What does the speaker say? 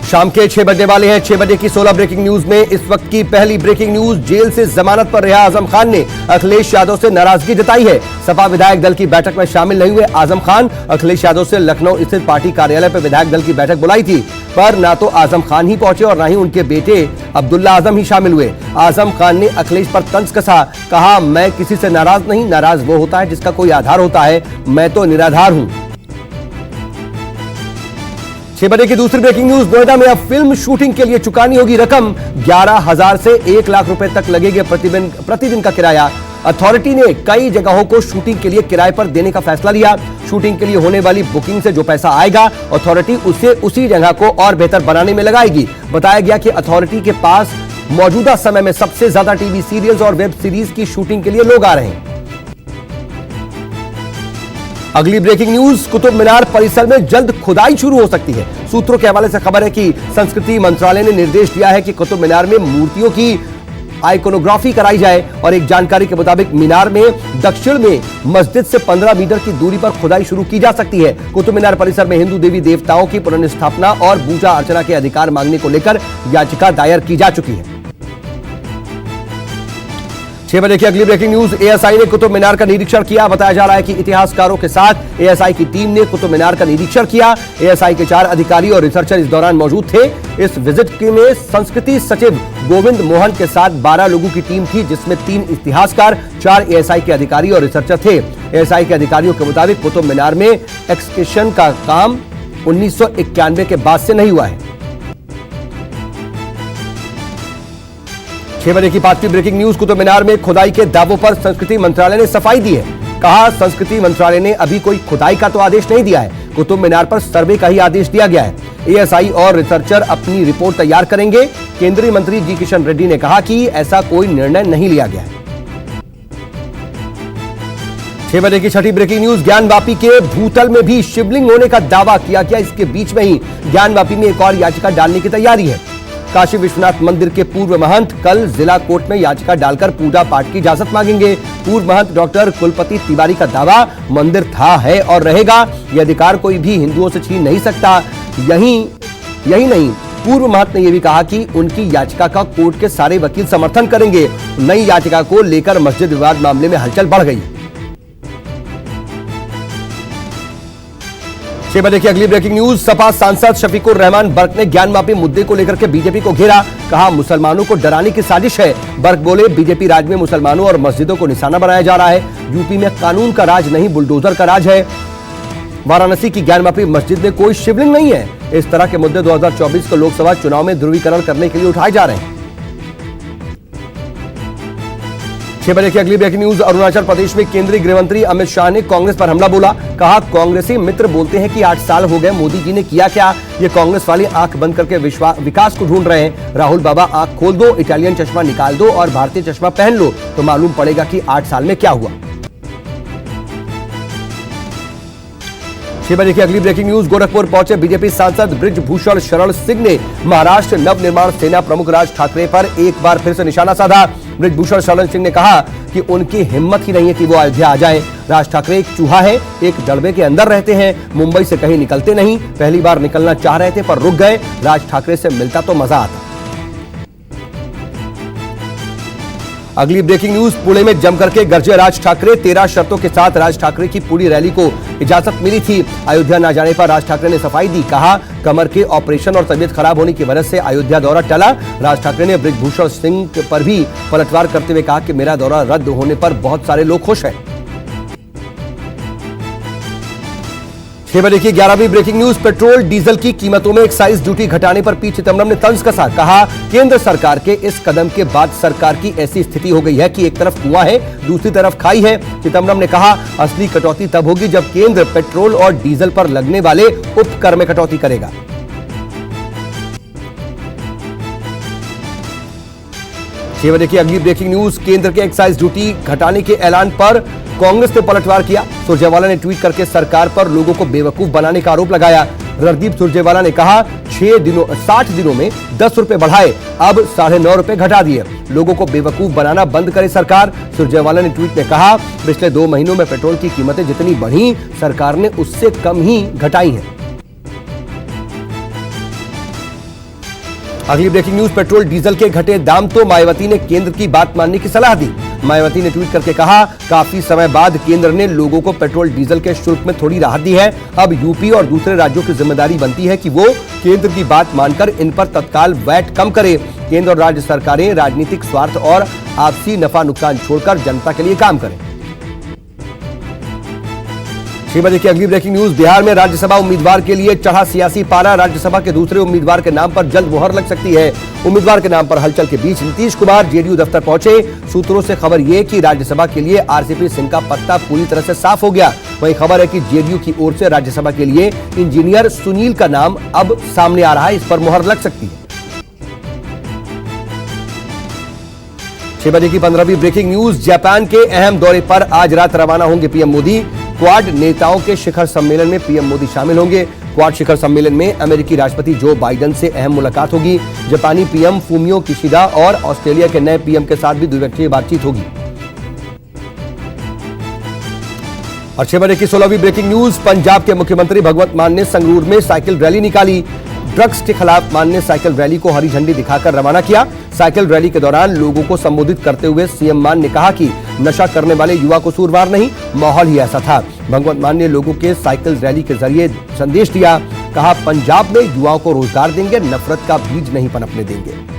शाम के 6 बजने वाले हैं। 6 बजे की 16 ब्रेकिंग न्यूज में इस वक्त की पहली ब्रेकिंग न्यूज। जेल से जमानत पर रिहा आजम खान ने अखिलेश यादव से नाराजगी जताई है। सपा विधायक दल की बैठक में शामिल नहीं हुए आजम खान। अखिलेश यादव से लखनऊ स्थित पार्टी कार्यालय पर विधायक दल की बैठक बुलाई थी, पर ना तो आजम खान ही पहुंचे और ना ही उनके बेटे अब्दुल्ला आजम ही शामिल हुए। आजम खान ने अखिलेश पर तंज कसा, कहा मैं किसी से नाराज नहीं, नाराज वो होता है जिसका कोई आधार होता है, मैं तो निराधार हूं। 6 बजे की दूसरी ब्रेकिंग न्यूज। नोएडा में अब फिल्म शूटिंग के लिए चुकानी होगी रकम। 11,000 से 1 लाख रुपए तक लगेगा प्रतिदिन का किराया। अथॉरिटी ने कई जगहों को शूटिंग के लिए किराए पर देने का फैसला लिया। शूटिंग के लिए होने वाली बुकिंग से जो पैसा आएगा, अथॉरिटी उसे उसी जगह को और बेहतर बनाने में लगाएगी। बताया गया कि अथॉरिटी के पास मौजूदा समय में सबसे ज्यादा टीवी सीरियल्स और वेब सीरीज की शूटिंग के लिए लोग आ रहे हैं। अगली ब्रेकिंग न्यूज। कुतुब मीनार परिसर में जल्द खुदाई शुरू हो सकती है। सूत्रों के हवाले से खबर है कि संस्कृति मंत्रालय ने निर्देश दिया है कि कुतुब मीनार में मूर्तियों की आइकोनोग्राफी कराई जाए और एक जानकारी के मुताबिक मीनार में दक्षिण में मस्जिद से 15 मीटर की दूरी पर खुदाई शुरू की जा सकती है। कुतुब मीनार परिसर में हिंदू देवी देवताओं की पुनर्स्थापना और पूजा अर्चना के अधिकार मांगने को लेकर याचिका दायर की जा चुकी है। 6 बजे की अगली ब्रेकिंग न्यूज। एएसआई ने कुतुब मीनार का निरीक्षण किया। बताया जा रहा है कि इतिहासकारों के साथ एएसआई की टीम ने कुतुब मीनार का निरीक्षण किया। एएसआई के 4 अधिकारी और रिसर्चर इस दौरान मौजूद थे। इस विजिट में संस्कृति सचिव गोविंद मोहन के साथ 12 लोगों की टीम थी, जिसमें 3 इतिहासकार, 4 एएसआई के अधिकारी और रिसर्चर थे। एएसआई के अधिकारियों के मुताबिक कुतुब मीनार में एक्सकेशन का काम 1991 के बाद से नहीं हुआ है। 6 बजे की 5वीं ब्रेकिंग न्यूज। कुतुब मीनार में खुदाई के दावों पर संस्कृति मंत्रालय ने सफाई दी है। कहा संस्कृति मंत्रालय ने अभी कोई खुदाई का तो आदेश नहीं दिया है, कुतुब मीनार पर सर्वे का ही आदेश दिया गया है। एएसआई और रिसर्चर अपनी रिपोर्ट तैयार करेंगे। केंद्रीय मंत्री जी किशन रेड्डी ने कहा कि ऐसा कोई निर्णय नहीं लिया गया है। 6 बजे की 6ठी ब्रेकिंग न्यूज। ज्ञानवापी के भूतल में भी शिवलिंग होने का दावा किया गया। इसके बीच में ही ज्ञानवापी में एक और याचिका डालने की तैयारी है। काशी विश्वनाथ मंदिर के पूर्व महंत कल जिला कोर्ट में याचिका डालकर पूजा पाठ की इजाजत मांगेंगे। पूर्व महंत डॉक्टर कुलपति तिवारी का दावा, मंदिर था, है और रहेगा। यह अधिकार कोई भी हिंदुओं से छीन नहीं सकता। यही नहीं, पूर्व महंत ने यह भी कहा कि उनकी याचिका का कोर्ट के सारे वकील समर्थन करेंगे। नई याचिका को लेकर मस्जिद विवाद मामले में हलचल बढ़ गई। 6 बजे की अगली ब्रेकिंग न्यूज। सपा सांसद शफीकुर रहमान बर्क ने ज्ञानवापी मुद्दे को लेकर के बीजेपी को घेरा। कहा मुसलमानों को डराने की साजिश है। बर्क बोले बीजेपी राज में मुसलमानों और मस्जिदों को निशाना बनाया जा रहा है। यूपी में कानून का राज नहीं, बुलडोजर का राज है। वाराणसी की ज्ञानवापी मस्जिद में कोई शिवलिंग नहीं है। इस तरह के मुद्दे 2024 को लोकसभा चुनाव में ध्रुवीकरण करने के लिए उठाए जा रहे हैं। 6 बजे की अगली ब्रेकिंग न्यूज। अरुणाचल प्रदेश में केंद्रीय गृह मंत्री अमित शाह ने कांग्रेस पर हमला बोला। कहा कांग्रेसी मित्र बोलते हैं कि 8 साल हो गए, मोदी जी ने किया क्या? ये कांग्रेस वाले आंख बंद करके विकास को ढूंढ रहे हैं। राहुल बाबा आंख खोल दो, इटालियन चश्मा निकाल दो और भारतीय चश्मा पहन लो तो मालूम पड़ेगा कि 8 साल में क्या हुआ। 6 बजे की अगली ब्रेकिंग न्यूज। गोरखपुर पहुंचे बीजेपी सांसद बृजभूषण शरण सिंह ने महाराष्ट्र नवनिर्माण सेना प्रमुख राज ठाकरे पर एक बार फिर से निशाना साधा। बृजभूषण शरण सिंह ने कहा कि उनकी हिम्मत ही नहीं है कि वो अयोध्या आ जाएं। राज ठाकरे एक चूहा है, एक डड़बे के अंदर रहते हैं, मुंबई से कहीं निकलते नहीं। पहली बार निकलना चाह रहे थे पर रुक गए। राज ठाकरे से मिलता तो मजा आता। अगली ब्रेकिंग न्यूज। पुणे में जमकर के गरजे राज ठाकरे। 13 शर्तों के साथ राज ठाकरे की पूरी रैली को इजाजत मिली थी। अयोध्या न जाने पर राज ठाकरे ने सफाई दी। कहा कमर के ऑपरेशन और तबीयत खराब होने की वजह से अयोध्या दौरा टला। राज ठाकरे ने बृजभूषण सिंह पर भी पलटवार करते हुए कहा कि मेरा दौरा रद्द होने पर बहुत सारे लोग खुश हैं। 6 बजे की 11वीं ब्रेकिंग न्यूज। पेट्रोल डीजल की कीमतों में एक्साइज ड्यूटी घटाने पर पी चिदम्बरम ने तंज कसा। कहा केंद्र सरकार के इस कदम के बाद सरकार की ऐसी स्थिति हो गई है कि एक तरफ कुआं है, दूसरी तरफ खाई है। चिदम्बरम ने कहा असली कटौती तब होगी जब केंद्र पेट्रोल और डीजल पर लगने वाले उपकर में कटौती करेगा। 6 बजे की अगली ब्रेकिंग न्यूज। केंद्र के एक्साइज ड्यूटी घटाने के ऐलान पर कांग्रेस ने पलटवार किया। सुरजेवाला ने ट्वीट करके सरकार पर लोगों को बेवकूफ बनाने का आरोप लगाया। रणदीप सुरजेवाला ने कहा 60 दिनों में 10 रुपए बढ़ाए, अब 9.5 रुपए घटा दिए। लोगों को बेवकूफ बनाना बंद करे सरकार। सुरजेवाला ने ट्वीट में कहा पिछले 2 महीनों में पेट्रोल की कीमतें जितनी बढ़ी, सरकार ने उससे कम ही घटाई हैं। अगली ब्रेकिंग न्यूज, पेट्रोल डीजल के घटे दाम तो मायावती ने केंद्र की बात मानने की सलाह दी। मायावती ने ट्वीट करके कहा, काफी समय बाद केंद्र ने लोगों को पेट्रोल डीजल के शुल्क में थोड़ी राहत दी है। अब यूपी और दूसरे राज्यों की जिम्मेदारी बनती है कि वो केंद्र की बात मानकर इन पर तत्काल वैट कम करे। केंद्र और राज्य सरकारें राजनीतिक स्वार्थ और आपसी नफा नुकसान छोड़कर जनता के लिए काम करें। 6 बजे की अगली ब्रेकिंग न्यूज, बिहार में राज्यसभा उम्मीदवार के लिए चढ़ा सियासी पारा। राज्यसभा के दूसरे उम्मीदवार के नाम पर जल्द मुहर लग सकती है। उम्मीदवार के नाम पर हलचल के बीच नीतीश कुमार जेडीयू दफ्तर पहुंचे। सूत्रों से खबर यह कि राज्यसभा के लिए आरसीपी सिंह का पत्ता पूरी तरह से साफ हो गया। वहीं खबर है कि जेडीयू की ओर से राज्यसभा के लिए इंजीनियर सुनील का नाम अब सामने आ रहा है। इस पर मुहर लग सकती है। 6 बजे की 15वीं ब्रेकिंग न्यूज, जापान के अहम दौरे पर आज रात रवाना होंगे पीएम मोदी। क्वाड नेताओं के शिखर सम्मेलन में पीएम मोदी शामिल होंगे। क्वाड शिखर सम्मेलन में अमेरिकी राष्ट्रपति जो बाइडेन से अहम मुलाकात होगी। जापानी पीएम फूमियो किशिदा और ऑस्ट्रेलिया के नए पीएम के साथ भी द्विपक्षीय बातचीत होगी। और 6 बजे की 16वीं ब्रेकिंग न्यूज, पंजाब के मुख्यमंत्री भगवंत मान ने संगरूर में साइकिल रैली निकाली। ड्रग्स के खिलाफ मान ने साइकिल रैली को हरी झंडी दिखाकर रवाना किया। साइकिल रैली के दौरान लोगों को संबोधित करते हुए सीएम मान ने कहा कि नशा करने वाले युवा कसूरवार नहीं, माहौल ही ऐसा था। भगवंत मान ने लोगों के साइकिल रैली के जरिए संदेश दिया। कहा, पंजाब में युवाओं को रोजगार देंगे, नफरत का बीज नहीं पनपने देंगे।